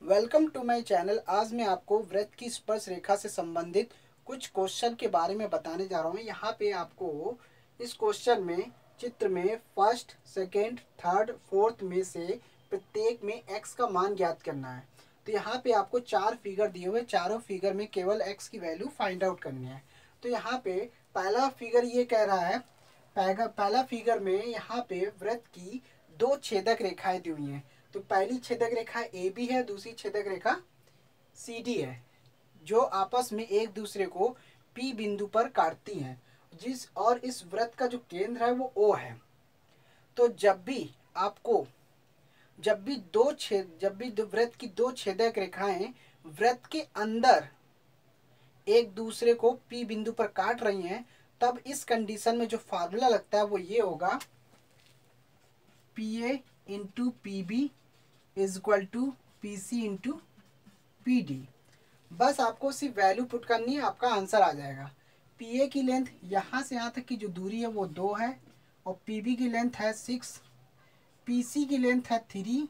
Welcome to my channel. आज मैं आपको वृत्त की स्पर्श रेखा से संबंधित कुछ क्वेश्चन के बारे में बताने जा रहा हूँ। यहाँ पे आपको इस क्वेश्चन में चित्र में फर्स्ट, सेकेंड, थर्ड, फोर्थ में से प्रत्येक में x का मान ज्ञात करना है। तो यहाँ पे आपको चार फिगर दिए हुए, चारों फिगर में केवल x की वैल्यू फाइंड आउट करनी है। तो यहाँ पे पहला फिगर ये कह रहा है, पहला फिगर में यहाँ पे वृत्त की दो छेदक रेखाएं दी हुई हैं। तो पहली छेदक रेखा ए बी है, दूसरी छेदक रेखा सी डी है, जो आपस में एक दूसरे को पी बिंदु पर काटती हैं। इस वृत्त का जो केंद्र है वो ओ है। तो जब भी वृत्त की दो छेदक रेखाएं वृत्त के अंदर एक दूसरे को पी बिंदु पर काट रही हैं, तब इस कंडीशन में जो फार्मूला लगता है वो ये होगा, P A into P B is equal to P C into P D. बस आपको सिर्फ वैल्यू पुट करनी है, आपका आंसर आ जाएगा। पी ए की लेंथ यहाँ से यहाँ तक की जो दूरी है वो 2 है, और पी बी की लेंथ है 6, पी सी की लेंथ है 3,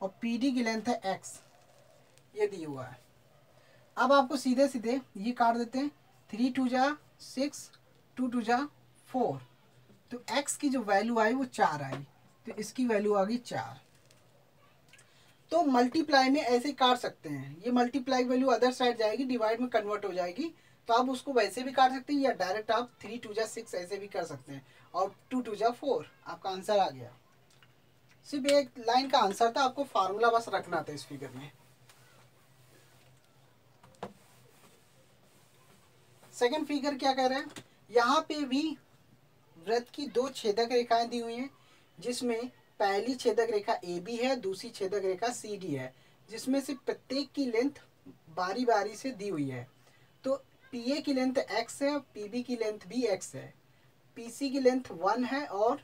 और पी डी की लेंथ है x। ये दिया हुआ है। अब आपको सीधे सीधे ये काट देते हैं, 3 2 जा 6, 2 2 जा 4। तो x की जो वैल्यू आई वो 4 आई, तो इसकी वैल्यू आ गई 4। तो मल्टीप्लाई में ऐसे काट सकते हैं, ये मल्टीप्लाई वैल्यू अदर साइड जाएगी, डिवाइड में कन्वर्ट हो जाएगी। तो आप उसको वैसे भी काट सकते हैं, या डायरेक्ट आप 3 2 जा 6 ऐसे भी कर सकते हैं, और 2 2 जा 4। आपका आंसर आ गया। सिर्फ एक लाइन का आंसर था, आपको फार्मूला बस रखना था इस फिगर में। सेकंड फिगर क्या कह रहे हैं, यहाँ पे भी वृत्त की दो छेदक रेखाएं दी हुई हैं, जिसमें पहली छेदक रेखा ए बी है, दूसरी छेदक रेखा सी डी है, जिसमें से प्रत्येक की लेंथ बारी बारी से दी हुई है। तो पी ए की लेंथ x है, पी बी की लेंथ भी x है, पी सी की लेंथ 1 है, और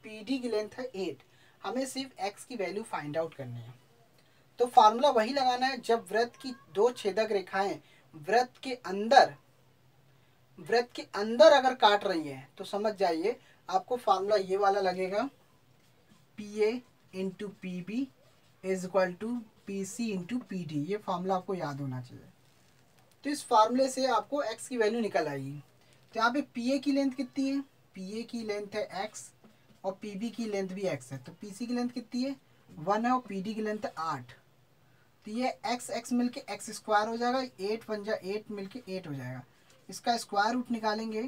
पी डी की लेंथ है 8। हमें सिर्फ x की वैल्यू फाइंड आउट करनी है। तो फार्मूला वही लगाना है, जब वृत्त की दो छेदक रेखाएं वृत्त के अंदर अगर काट रही है तो समझ जाइए आपको फार्मूला ये वाला लगेगा, P A into P B is equal to P C into P D. ये फार्मूला आपको याद होना चाहिए। तो इस फार्मूले से आपको एक्स की वैल्यू निकल आएगी। तो यहाँ पे पी ए की लेंथ कितनी है, पी ए की लेंथ है एक्स, और पी बी की लेंथ भी एक्स है। तो पी सी की लेंथ कितनी है 1 है, और पी डी की लेंथ है 8। तो ये एक्स एक्स मिल के एक्स स्क्वायर हो जाएगा, 8 1 जा 8 मिल के 8 हो जाएगा। इसका स्क्वायर रूट निकालेंगे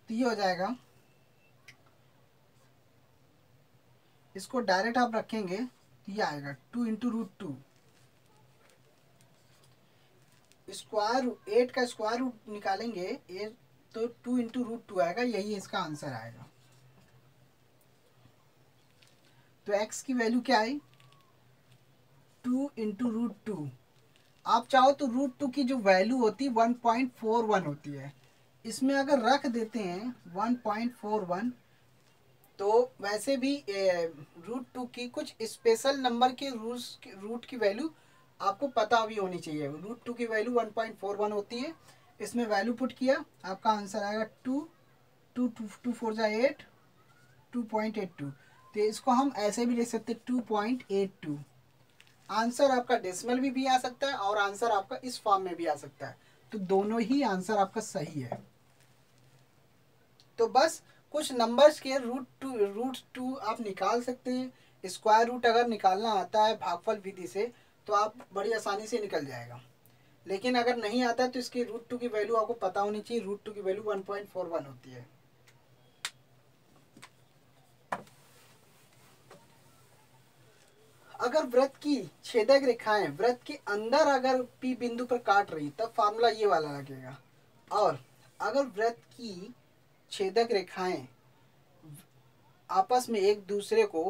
तो ये हो जाएगा, इसको डायरेक्ट आप रखेंगे तो ये आएगा 2 इंटू रूट 2। स्क्वायर 8 का स्क्वायर रूट निकालेंगे 8, तो 2 इंटू रूट 2 आएगा, यही इसका आंसर आएगा। तो x की वैल्यू क्या आई, 2 इंटू रूट 2। आप चाहो तो रूट 2 की जो वैल्यू होती है 1.41 होती है, इसमें अगर रख देते हैं 1.41, तो वैसे भी रूट 2 की कुछ स्पेशल नंबर के रूट की वैल्यू आपको पता भी होनी चाहिए। रूट 2 की वैल्यू 1.41 होती है। इसमें वैल्यू पुट किया, आपका आंसर आएगा 2 2 2 4 जा 8, 2.82। तो इसको हम ऐसे भी लिख सकते 2.82। आंसर आपका डेसिमल भी आ सकता है, और आंसर आपका इस फॉर्म में भी आ सकता है। तो दोनों ही आंसर आपका सही है। तो बस कुछ नंबर्स के रूट टू आप निकाल सकते हैं। स्क्वायर रूट अगर निकालना आता है भागफल विधि से तो आप बड़ी आसानी से निकल जाएगा। लेकिन अगर नहीं आता है तो इसकी रूट 2 की वैल्यू आपको पता होनी चाहिए। रूट 2 की वैल्यू 1.41 होती है। अगर वृत्त की छेदक रेखाएं वृत्त के अंदर अगर पी बिंदु पर काट रही तब फार्मूला ये वाला लगेगा। और अगर वृत्त की छेदक रेखाएं आपस में एक दूसरे को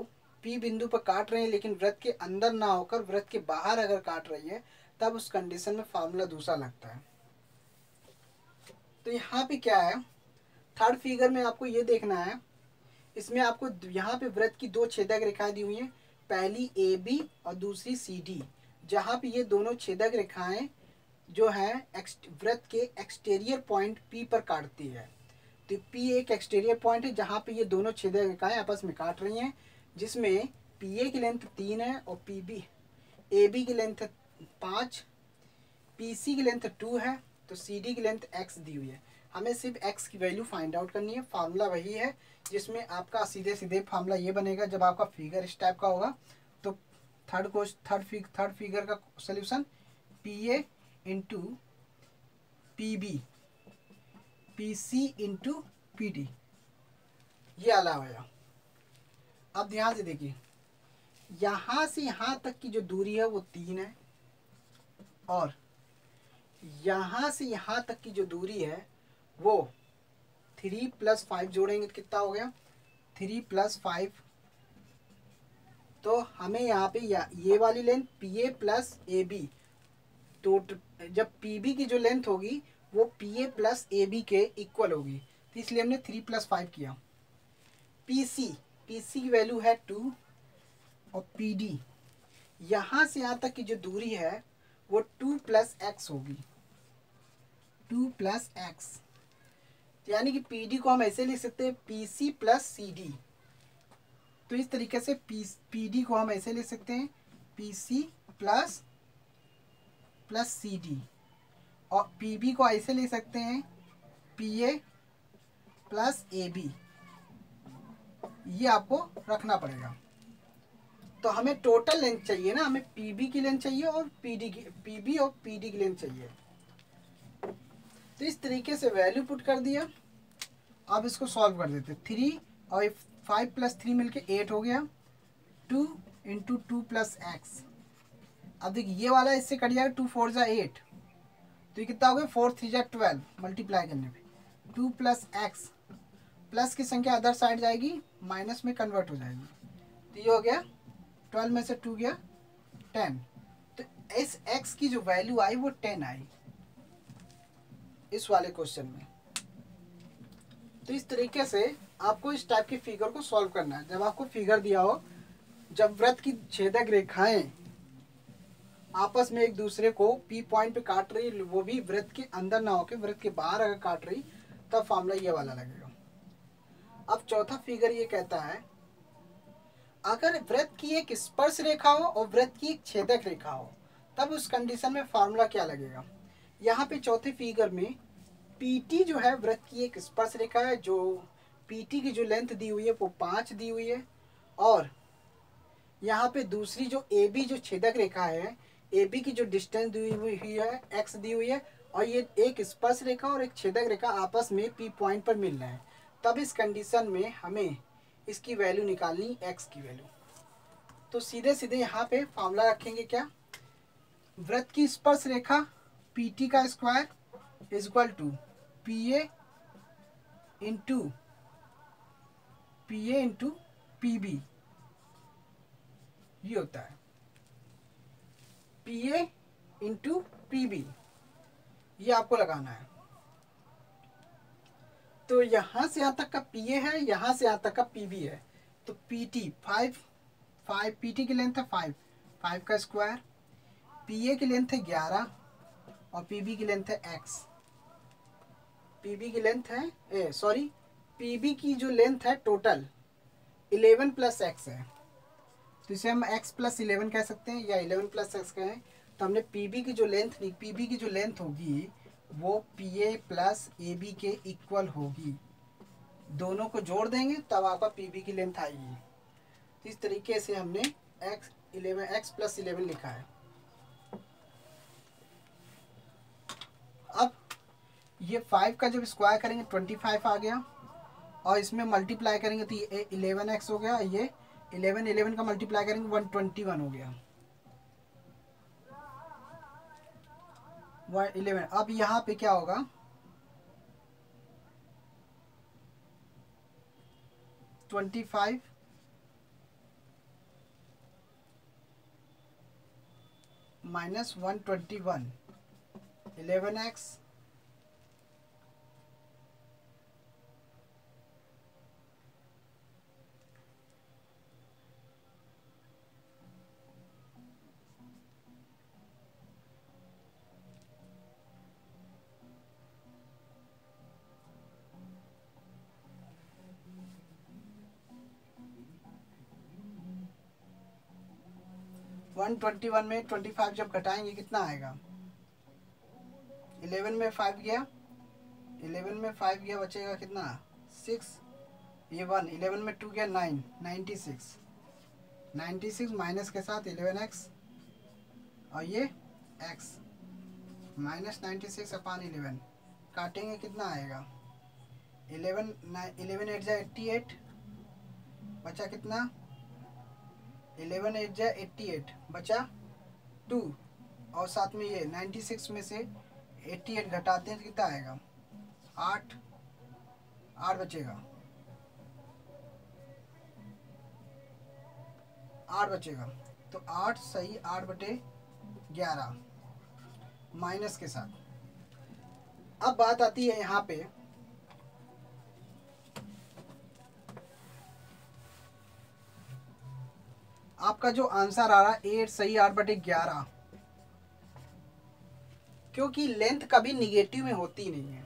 पी बिंदु पर काट रहे हैं, लेकिन वृत्त के अंदर ना होकर वृत्त के बाहर अगर काट रही है, तब उस कंडीशन में फार्मूला दूसरा लगता है। तो यहाँ पे क्या है, थर्ड फिगर में आपको ये देखना है। इसमें आपको यहाँ पे वृत्त की दो छेदक रेखाएं दी हुई हैं, पहली ए बी और दूसरी सी डी, जहाँ पे ये दोनों छेदक रेखाएं जो है वृत्त के एक्सटीरियर पॉइंट पी पर काटती है। तो पी एक एक्सटीरियर पॉइंट है जहाँ पे ये दोनों छेदक रेखाएं आपस में काट रही हैं, जिसमें पी ए की लेंथ 3 है और पी बी ए बी की लेंथ 5, पी सी की लेंथ 2 है, तो सी डी की लेंथ x दी हुई है। हमें सिर्फ x की वैल्यू फाइंड आउट करनी है। फार्मूला वही है जिसमें आपका सीधे सीधे फार्मूला ये बनेगा। जब आपका फिगर इस टाइप का होगा तो थर्ड फिगर का solution P A into P B, P C into P D, ये अलावा है। अब ध्यान से देखिए, यहाँ से यहाँ तक की जो दूरी है वो 3 है, और यहाँ से यहाँ तक की जो दूरी है वो 3 + 5 जोड़ेंगे तो कितना हो गया 3 + 5। तो हमें यहाँ पे ये वाली length P A plus A B, तो जब पी बी की जो लेंथ होगी वो P A plus A B के इक्वल होगी, तो इसलिए हमने 3 + 5 किया। पी सी की वैल्यू है 2, और पी डी यहाँ से यहाँ तक की जो दूरी है वो 2 + x होगी, 2 + x। यानी कि पी डी को हम ऐसे लिख सकते हैं P C plus C D. तो इस तरीके से पी डी को हम ऐसे लिख सकते हैं P C plus C D, और पी बी को ऐसे लिख सकते हैं P A plus A B. ये आपको रखना पड़ेगा। तो हमें टोटल लेंथ चाहिए ना, हमें पी बी की लेंथ चाहिए और पी बी और पी डी की लेंथ चाहिए। तो इस तरीके से वैल्यू पुट कर दिया। अब इसको सॉल्व कर देते। 3 और 5 + 3 मिलके 8 हो गया, 2 × 2 + x। अब देखिए ये वाला इससे कट जाएगा, 2 × 4 = 8, तो ये कितना हो गया 4 × 3 = 12, मल्टीप्लाई करने पे 2 + x, प्लस की संख्या अदर साइड जाएगी, माइनस में कन्वर्ट हो जाएगी। तो ये हो गया 12 में से 2 गया 10। तो इस x की जो वैल्यू आई वो 10 आई इस वाले क्वेश्चन में। तो इस तरीके से आपको इस टाइप की फिगर को सॉल्व करना है। जब आपको फिगर दिया हो, जब वृत्त की छेदक रेखाएं आपस में एक दूसरे को पी पॉइंट पे काट रही, वो भी वृत्त के अंदर ना होकर वृत्त के बाहर अगर काट रही, तब फॉर्मूला ये वाला लगेगा। अब चौथा फिगर ये कहता है, अगर वृत्त की एक स्पर्श रेखा हो और वृत्त की एक छेदक रेखा हो, तब उस कंडीशन में फॉर्मूला क्या लगेगा। यहाँ पे चौथे फिगर में पीटी जो है वृत्त की एक स्पर्श रेखा है, जो पीटी की जो लेंथ दी हुई है वो 5 दी हुई है, और यहाँ पे दूसरी जो ए बी जो छेदक रेखा है, ए बी की जो डिस्टेंस दी हुई है x दी हुई है, और ये एक स्पर्श रेखा और एक छेदक रेखा आपस में पी पॉइंट पर मिल रहे हैं। तब इस कंडीशन में हमें इसकी वैल्यू निकालनी, x की वैल्यू। तो सीधे सीधे यहाँ पे फॉर्मूला रखेंगे क्या, वृत्त की स्पर्श रेखा पी टी का square equal to P A into P B, ये होता है P A into P B, ये आपको लगाना है। तो यहाँ से यहाँ तक का पी ए है, यहाँ से यहाँ तक का पी बी है। तो पी टी 5 पी टी की लेंथ है 5 का स्क्वायर, पी ए की लेंथ है 11, और पी बी की लेंथ है x। पी बी की लेंथ है पी बी की जो लेंथ है टोटल 11 + x है, तो इसे हम x + 11 कह सकते हैं, या 11 + x कहें। तो हमने पी बी की जो लेंथ होगी वो P A plus A B के इक्वल होगी। दोनों को जोड़ देंगे तब आपका पी बी की लेंथ आएगी। तो इस तरीके से हमने x + 11 लिखा है। अब ये 5 का जब स्क्वायर करेंगे 25 आ गया, और इसमें मल्टीप्लाई करेंगे तो ये 11x हो गया, ये 11 का मल्टीप्लाई करेंगे 121 हो गया 11। अब यहाँ पे क्या होगा, -25 121, 11x 121 में 25 जब घटाएंगे कितना आएगा? 11 में 5 गया, 11 में 5 गया, बचेगा कितना? 6, ये 1, 11 में 2 गया 9, 96, 96 माइनस के साथ 11x और ये x माइनस 96 अपॉन 11 काटेंगे कितना आएगा? 11 8 जा 88, बचा कितना? 11 8 जा 88, बचा 2 और साथ में ये 96 में से 88 घटाते हैं तो कितना आएगा? 8 बचेगा, 8 बचेगा। तो 8 सही 8/11 माइनस के साथ। अब बात आती है यहाँ पे आपका जो आंसर आ रहा है 8 सही 8/11, क्योंकि लेंथ कभी निगेटिव में होती नहीं है।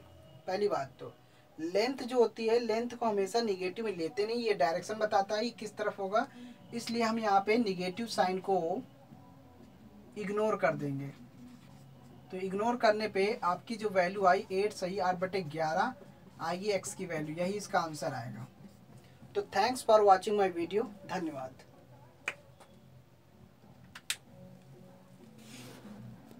पहली बात तो लेंथ जो होती है, लेंथ को हमेशा निगेटिव में लेते नहीं, ये डायरेक्शन बताता है किस तरफ होगा, इसलिए हम यहाँ पे निगेटिव साइन को इग्नोर कर देंगे। तो इग्नोर करने पे आपकी जो वैल्यू आई 8 सही 8/11 आएगी, x की वैल्यू, यही इसका आंसर आएगा। तो thanks for watching my video, धन्यवाद।